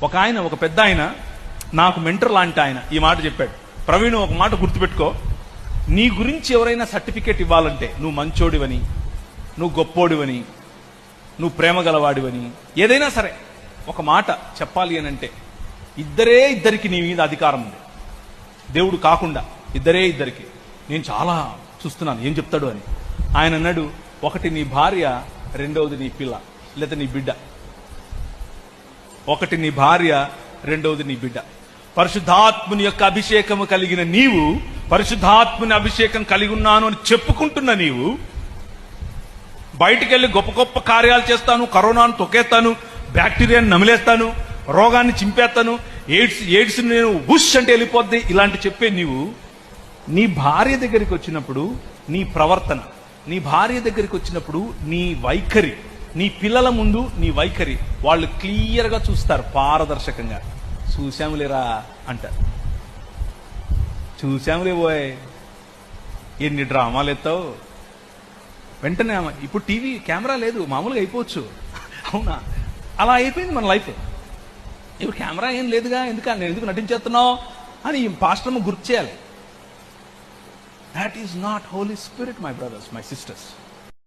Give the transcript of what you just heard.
ఒక పెద్ద ఆయన, నాకు మెంటర్ లాంటి ఆయన ఈ మాట చెప్పాడు. ప్రవీణ్, ఒక మాట గుర్తుపెట్టుకో, నీ గురించి ఎవరైనా సర్టిఫికేట్ ఇవ్వాలంటే, నువ్వు మంచోడివని, నువ్వు గొప్పోడివని, నువ్వు ప్రేమ గలవాడివని, ఏదైనా సరే ఒక మాట చెప్పాలి అని అంటే ఇద్దరికి నీ మీద అధికారం ఉంది. దేవుడు కాకుండా ఇద్దరికి. నేను చాలా చూస్తున్నాను ఏం చెప్తాడు అని. ఆయన అన్నాడు, ఒకటి నీ భార్య, రెండవది నీ పిల్ల లేదా నీ బిడ్డ. ఒకటి నీ భార్య, రెండవది నీ బిడ్డ. పరిశుద్ధాత్ముని యొక్క అభిషేకము కలిగిన నీవు, పరిశుద్ధాత్ముని అభిషేకం కలిగి ఉన్నాను అని చెప్పుకుంటున్న నీవు బయటికి వెళ్ళి గొప్ప గొప్ప కార్యాలు చేస్తాను, కరోనాను తొక్కేస్తాను, బ్యాక్టీరియాని నమిలేస్తాను, రోగాన్ని చింపేస్తాను, ఎయిడ్స్ నేను ఉష్ అంటే వెళ్ళిపోద్ది, ఇలాంటి చెప్పే నీవు నీ భార్య దగ్గరికి వచ్చినప్పుడు నీ ప్రవర్తన, నీ భార్య దగ్గరికి వచ్చినప్పుడు నీ వైఖరి, నీ పిల్లల ముందు నీ వైఖరి వాళ్ళు క్లియర్గా చూస్తారు, పారదర్శకంగా. చూశాములేరా అంటారు. చూశాములే పోయ్, ఎన్ని డ్రామాలు ఎత్తావు. వెంటనే ఇప్పుడు టీవీ కెమెరా లేదు, మామూలుగా అయిపోవచ్చు. అవునా, అలా అయిపోయింది మన లైఫ్. ఇప్పుడు కెమెరా ఏం లేదుగా, ఎందుకు నటించేస్తున్నావు అని పాస్టర్ను గుర్తు చేయాలి. That is not Holy Spirit, my brothers, my sisters.